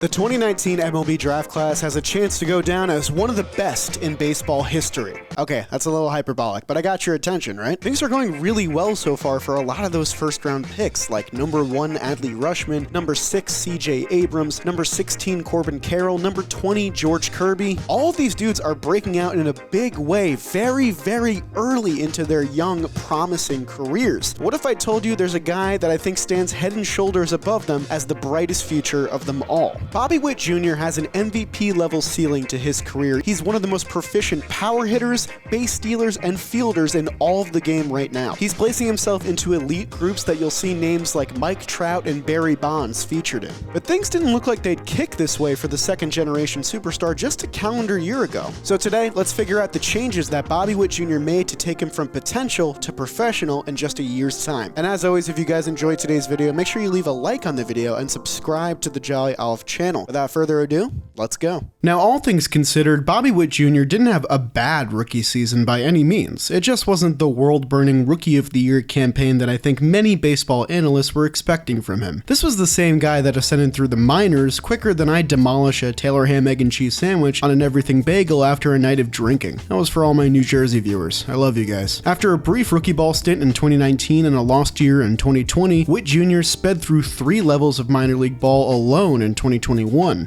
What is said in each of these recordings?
The 2019 MLB draft class has a chance to go down as one of the best in baseball history. Okay, that's a little hyperbolic, but I got your attention, right? Things are going really well so far for a lot of those first-round picks, like number 1 Adley Rutschman, number 6 CJ Abrams, number 16 Corbin Carroll, number 20 George Kirby. All of these dudes are breaking out in a big way very, very early into their young, promising careers. What if I told you there's a guy that I think stands head and shoulders above them as the brightest future of them all? Bobby Witt Jr. has an MVP-level ceiling to his career. He's one of the most proficient power hitters, base stealers, and fielders in all of the game right now. He's placing himself into elite groups that you'll see names like Mike Trout and Barry Bonds featured in. But things didn't look like they'd kick this way for the second-generation superstar just a calendar year ago. So today, let's figure out the changes that Bobby Witt Jr. made to take him from potential to professional in just a year's time. And as always, if you guys enjoyed today's video, make sure you leave a like on the video and subscribe to the Jolly Olive channel. Without further ado, let's go. Now, all things considered, Bobby Witt Jr. didn't have a bad rookie season by any means. It just wasn't the world-burning Rookie of the Year campaign that I think many baseball analysts were expecting from him. This was the same guy that ascended through the minors quicker than I'd demolish a Taylor ham, egg, and cheese sandwich on an everything bagel after a night of drinking. That was for all my New Jersey viewers. I love you guys. After a brief rookie ball stint in 2019 and a lost year in 2020, Witt Jr. sped through 3 levels of minor league ball alone in 2021.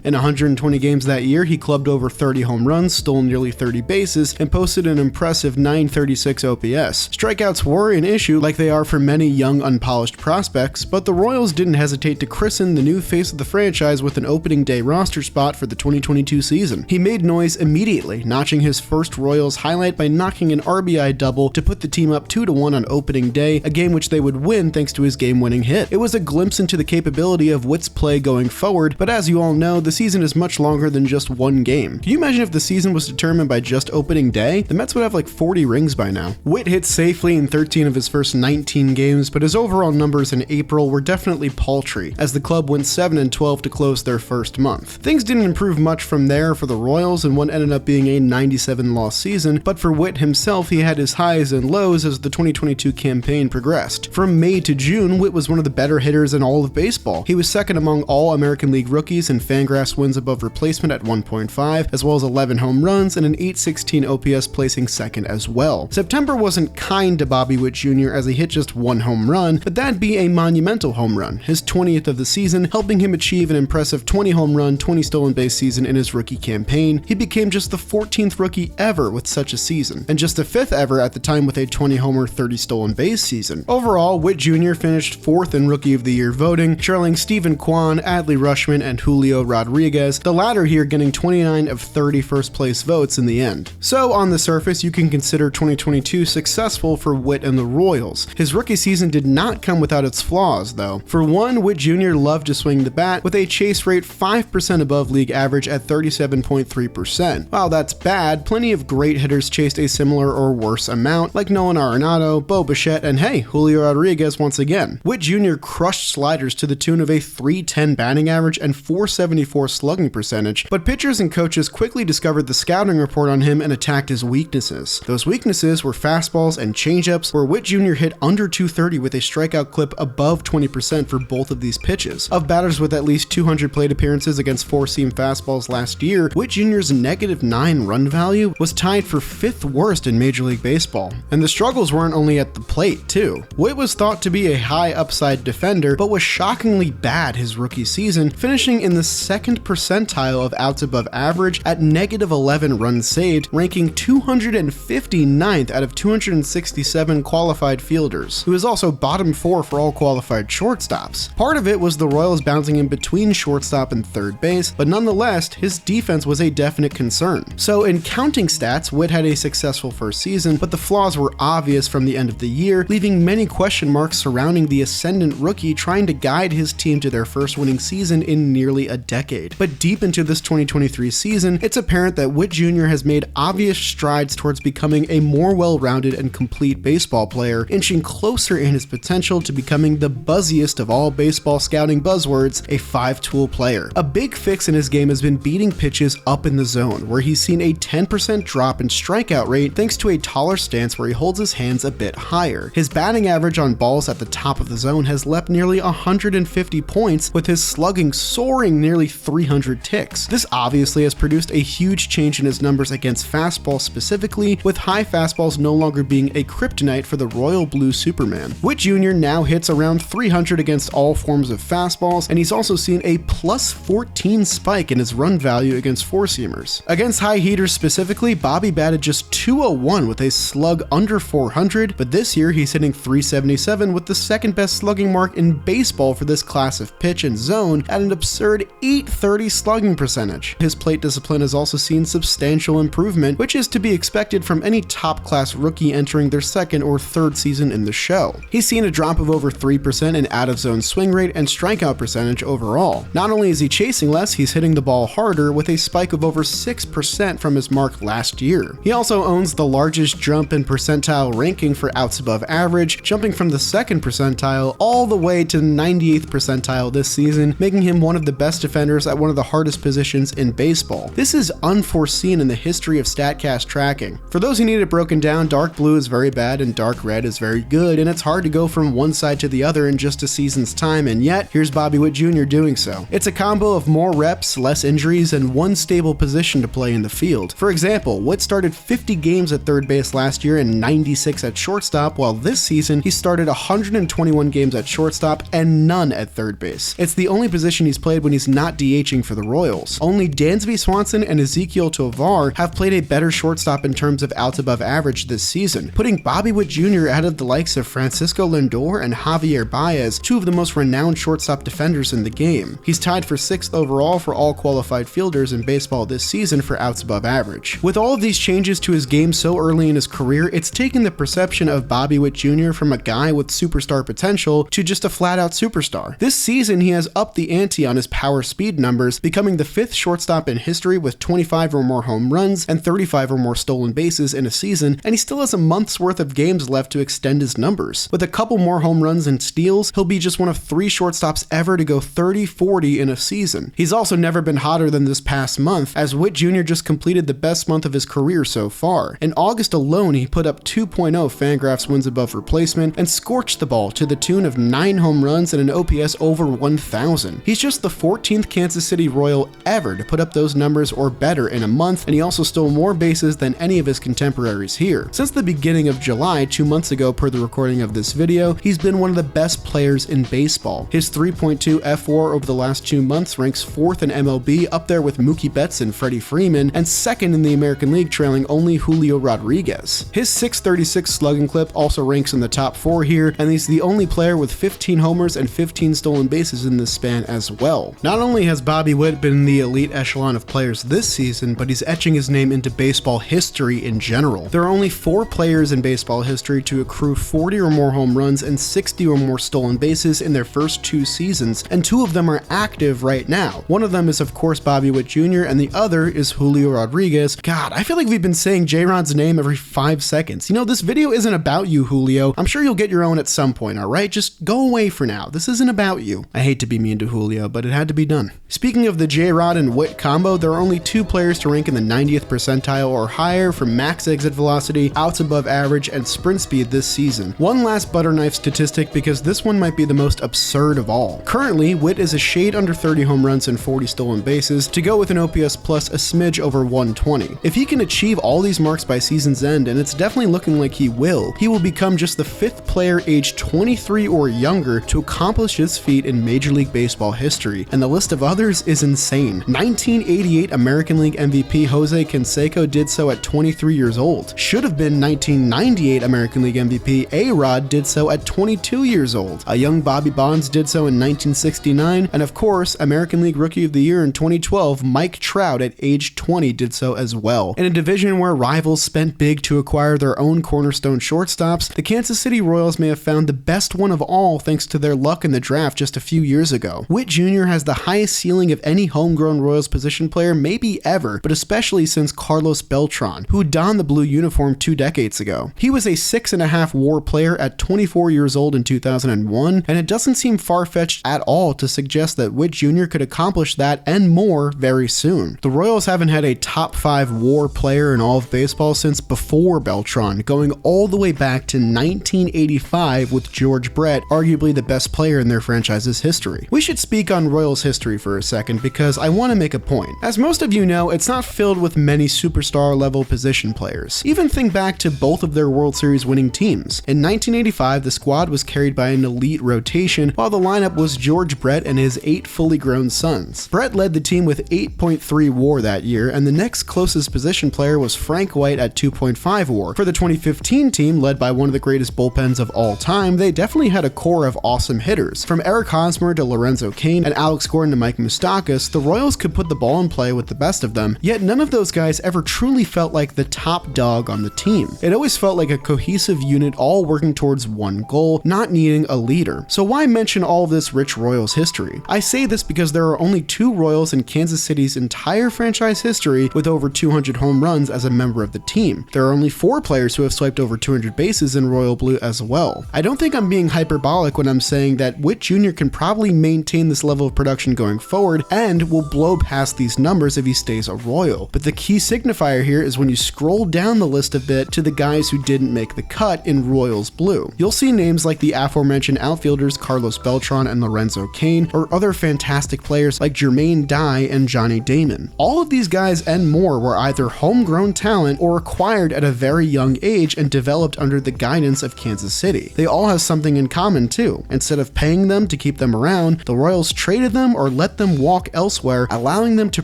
In 120 games that year, he clubbed over 30 home runs, stole nearly 30 bases, and posted an impressive .936 OPS. Strikeouts were an issue like they are for many young, unpolished prospects, but the Royals didn't hesitate to christen the new face of the franchise with an opening day roster spot for the 2022 season. He made noise immediately, notching his first Royals highlight by knocking an RBI double to put the team up 2-1 on opening day, a game which they would win thanks to his game-winning hit. It was a glimpse into the capability of Witt's play going forward, but as you all know, the season is much longer than just one game. Can you imagine if the season was determined by just opening day? The Mets would have like 40 rings by now. Witt hit safely in 13 of his first 19 games, but his overall numbers in April were definitely paltry, as the club went 7-12 to close their first month. Things didn't improve much from there for the Royals in what ended up being a 97-loss season, but for Witt himself, he had his highs and lows as the 2022 campaign progressed. From May to June, Witt was one of the better hitters in all of baseball. He was second among all American League rookies in Fangraphs wins above replacement at 1.5, as well as 11 home runs and an .816 OPS, placing second as well. September wasn't kind to Bobby Witt Jr. as he hit just 1 home run, but that'd be a monumental home run, his 20th of the season, helping him achieve an impressive 20 home run, 20 stolen base season in his rookie campaign. He became just the 14th rookie ever with such a season, and just the 5th ever at the time with a 20 homer, 30 stolen base season. Overall, Witt Jr. finished 4th in Rookie of the Year voting, trailing Stephen Kwan, Adley Rutschman, and Julio Rodriguez, the latter here getting 29 of 30 first place votes in the end. So on the surface, you can consider 2022 successful for Witt and the Royals. His rookie season did not come without its flaws, though. For one, Witt Jr. loved to swing the bat with a chase rate 5% above league average at 37.3%. While that's bad, plenty of great hitters chased a similar or worse amount, like Nolan Arenado, Bo Bichette, and hey, Julio Rodriguez once again. Witt Jr. crushed sliders to the tune of a .310 batting average and .474 slugging percentage, but pitchers and coaches quickly discovered the scouting report on him and attacked his weaknesses. Those weaknesses were fastballs and changeups, where Witt Jr. hit under .230 with a strikeout clip above 20% for both of these pitches. Of batters with at least 200 plate appearances against 4-seam fastballs last year, Witt Jr.'s -9 run value was tied for 5th worst in Major League Baseball. And the struggles weren't only at the plate, too. Witt was thought to be a high upside defender, but was shockingly bad his rookie season, finishing in the 2nd percentile of outs above average at -11 runs saved, ranking 259th out of 267 qualified fielders. He was also bottom 4 for all qualified shortstops. Part of it was the Royals bouncing in between shortstop and third base, but nonetheless, his defense was a definite concern. So in counting stats, Witt had a successful first season, but the flaws were obvious from the end of the year, leaving many question marks surrounding the ascendant rookie trying to guide his team to their first winning season in nearly a decade. But deep into into this 2023 season, it's apparent that Witt Jr. has made obvious strides towards becoming a more well-rounded and complete baseball player, inching closer in his potential to becoming the buzziest of all baseball scouting buzzwords, a 5-tool player. A big fix in his game has been beating pitches up in the zone, where he's seen a 10% drop in strikeout rate thanks to a taller stance where he holds his hands a bit higher. His batting average on balls at the top of the zone has leapt nearly 150 points, with his slugging soaring nearly 300 ticks. This obviously has produced a huge change in his numbers against fastballs specifically, with high fastballs no longer being a kryptonite for the royal blue Superman. Witt Jr. now hits around 300 against all forms of fastballs, and he's also seen a plus 14 spike in his run value against four-seamers. Against high heaters specifically, Bobby batted just .201 with a slug under 400, but this year he's hitting .377 with the second best slugging mark in baseball for this class of pitch and zone at an absurd .830 slugging percentage. His plate discipline has also seen substantial improvement, which is to be expected from any top-class rookie entering their second or third season in the show. He's seen a drop of over 3% in out-of-zone swing rate and strikeout percentage overall. Not only is he chasing less, he's hitting the ball harder with a spike of over 6% from his mark last year. He also owns the largest jump in percentile ranking for outs above average, jumping from the 2nd percentile all the way to the 98th percentile this season, making him one of the best defenders at one of the hardest positions in baseball. This is unforeseen in the history of StatCast tracking. For those who need it broken down, dark blue is very bad and dark red is very good, and it's hard to go from one side to the other in just a season's time, and yet here's Bobby Witt Jr. doing so. It's a combo of more reps, less injuries, and one stable position to play in the field. For example, Witt started 50 games at third base last year and 96 at shortstop, while this season he started 121 games at shortstop and none at third base. It's the only position he's played when he's not DHing for the Royals. Only Dansby Swanson and Ezekiel Tovar have played a better shortstop in terms of outs above average this season, putting Bobby Witt Jr. ahead of the likes of Francisco Lindor and Javier Baez, two of the most renowned shortstop defenders in the game. He's tied for 6th overall for all qualified fielders in baseball this season for outs above average. With all of these changes to his game so early in his career, it's taken the perception of Bobby Witt Jr. from a guy with superstar potential to just a flat-out superstar. This season, he has upped the ante on his power speed numbers, becoming the 5th shortstop in history with 25 or more home runs and 35 or more stolen bases in a season, and he still has a month's worth of games left to extend his numbers. With a couple more home runs and steals, he'll be just one of 3 shortstops ever to go 30-40 in a season. He's also never been hotter than this past month, as Witt Jr. just completed the best month of his career so far. In August alone, he put up 2.0 Fangraphs wins above replacement and scorched the ball to the tune of 9 home runs and an OPS over 1,000. He's just the 14th Kansas City Royal ever to put up those numbers or better in a month, and he also stole more bases than any of his contemporaries here. Since the beginning of July, 2 months ago per the recording of this video, he's been one of the best players in baseball. His 3.2 F4 over the last 2 months ranks 4th in MLB, up there with Mookie Betts and Freddie Freeman, and 2nd in the American League, trailing only Julio Rodriguez. His 636 slugging clip also ranks in the top 4 here, and he's the only player with 15 homers and 15 stolen bases in this span as well. Not only has Bobby Witt been in the elite echelon of players this season, but he's etching his name into baseball history in general. There are only 4 players in baseball history to accrue 40 or more home runs and 60 or more stolen bases in their first 2 seasons, and 2 of them are active right now. One of them is of course Bobby Witt Jr. and the other is Julio Rodriguez. God, I feel like we've been saying J-Rod's name every 5 seconds. You know, this video isn't about you, Julio. I'm sure you'll get your own at some point, alright? Just go away for now. This isn't about you. I hate to be mean to Julio, but it had to be done. Speaking of the J-Rod and Witt combo, there are only 2 players to rank in the 90th percentile or higher for max exit velocity, outs above average, and sprint speed this season. One last butter knife statistic, because this one might be the most absurd of all. Currently, Witt is a shade under 30 home runs and 40 stolen bases, to go with an OPS plus a smidge over 120. If he can achieve all these marks by season's end, and it's definitely looking like he will become just the 5th player aged 23 or younger to accomplish this feat in Major League Baseball history, and the list of others is insane. 1988 American League MVP Jose Canseco did so at 23 years old. Should have been 1998 American League MVP A-Rod did so at 22 years old. A young Bobby Bonds did so in 1969, and of course, American League Rookie of the Year in 2012, Mike Trout at age 20 did so as well. In a division where rivals spent big to acquire their own cornerstone shortstops, the Kansas City Royals may have found the best one of all thanks to their luck in the draft just a few years ago. Witt Jr. has the highest ceiling of any home homegrown Royals position player maybe ever, but especially since Carlos Beltran, who donned the blue uniform 2 decades ago. He was a 6.5 WAR player at 24 years old in 2001, and it doesn't seem far-fetched at all to suggest that Witt Jr. could accomplish that and more very soon. The Royals haven't had a top 5 WAR player in all of baseball since before Beltran, going all the way back to 1985 with George Brett, arguably the best player in their franchise's history. We should speak on Royals history for a second because I want to make a point. As most of you know, it's not filled with many superstar level position players. Even think back to both of their World Series winning teams. In 1985, the squad was carried by an elite rotation, while the lineup was George Brett and his 8 fully grown sons. Brett led the team with 8.3 WAR that year, and the next closest position player was Frank White at 2.5 WAR. For the 2015 team, led by one of the greatest bullpens of all time, they definitely had a core of awesome hitters. From Eric Hosmer to Lorenzo Cain and Alex Gordon to Mike Moustakas, the Royals could put the ball in play with the best of them, yet none of those guys ever truly felt like the top dog on the team. It always felt like a cohesive unit all working towards one goal, not needing a leader. So why mention all this rich Royals history? I say this because there are only 2 Royals in Kansas City's entire franchise history with over 200 home runs as a member of the team. There are only 4 players who have swiped over 200 bases in Royal Blue as well. I don't think I'm being hyperbolic when I'm saying that Witt Jr. can probably maintain this level of production going forward and will blow past these numbers if he stays a Royal. But the key signifier here is when you scroll down the list a bit to the guys who didn't make the cut in Royals Blue. You'll see names like the aforementioned outfielders Carlos Beltran and Lorenzo Cain, or other fantastic players like Jermaine Dye and Johnny Damon. All of these guys and more were either homegrown talent or acquired at a very young age and developed under the guidance of Kansas City. They all have something in common too. Instead of paying them to keep them around, the Royals traded them or let them walk elsewhere, allowing them to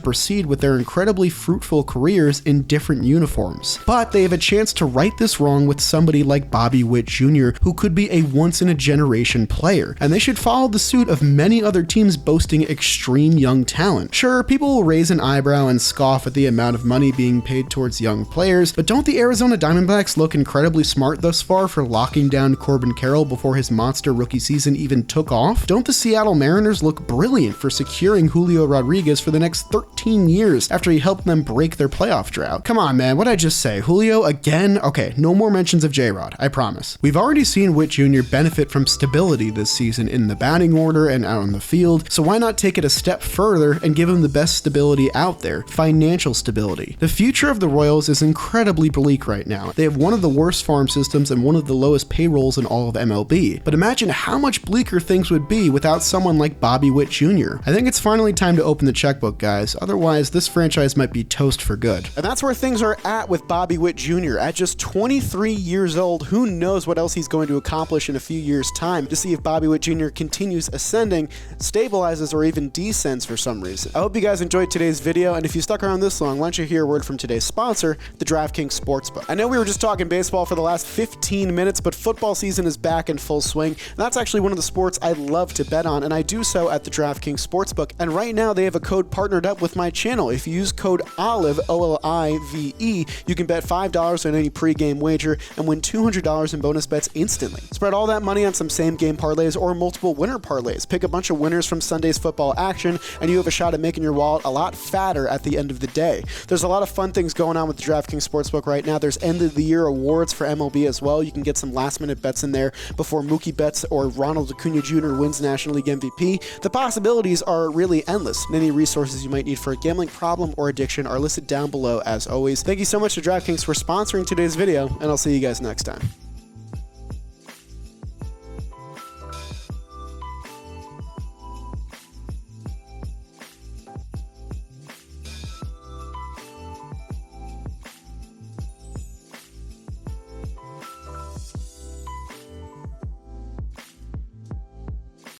proceed with their incredibly fruitful careers in different uniforms. But they have a chance to right this wrong with somebody like Bobby Witt Jr., who could be a once-in-a-generation player, and they should follow the suit of many other teams boasting extreme young talent. Sure, people will raise an eyebrow and scoff at the amount of money being paid towards young players, but don't the Arizona Diamondbacks look incredibly smart thus far for locking down Corbin Carroll before his monster rookie season even took off? Don't the Seattle Mariners look brilliant for securing Julio Rodriguez for the next 13 years after he helped them break their playoff drought? Come on, man, what'd I just say? Julio again? Okay, no more mentions of J-Rod, I promise. We've already seen Witt Jr. benefit from stability this season in the batting order and out on the field, so why not take it a step further and give him the best stability out there, financial stability. The future of the Royals is incredibly bleak right now. They have one of the worst farm systems and one of the lowest payrolls in all of MLB, but imagine how much bleaker things would be without someone like Bobby Witt Jr. I think it's finally time to open the checkbook, guys, otherwise this franchise might be toast for good. And that's where things are at with Bobby Witt Jr. At just 23 years old, who knows what else he's going to accomplish in a few years' time to see if Bobby Witt Jr. continues ascending, stabilizes, or even descends for some reason. I hope you guys enjoyed today's video, and if you stuck around this long, why don't you hear a word from today's sponsor, the DraftKings Sportsbook. I know we were just talking baseball for the last 15 minutes, but football season is back in full swing, and that's actually one of the sports I love to bet on, and I do so at the DraftKings Sportsbook. And right now, they have a code partnered up with my channel. If you use code OLIVE, O-L-I-V-E, you can bet $5 on any pregame wager and win $200 in bonus bets instantly. Spread all that money on some same-game parlays or multiple winner parlays. Pick a bunch of winners from Sunday's football action, and you have a shot at making your wallet a lot fatter at the end of the day. There's a lot of fun things going on with the DraftKings Sportsbook right now. There's end-of-the-year awards for MLB as well. You can get some last-minute bets in there before Mookie Betts or Ronald Acuna Jr. wins National League MVP. The possibilities are really endless, and any resources you might need for a gambling problem or addiction are listed down below as always. Thank you so much to DraftKings for sponsoring today's video, and I'll see you guys next time.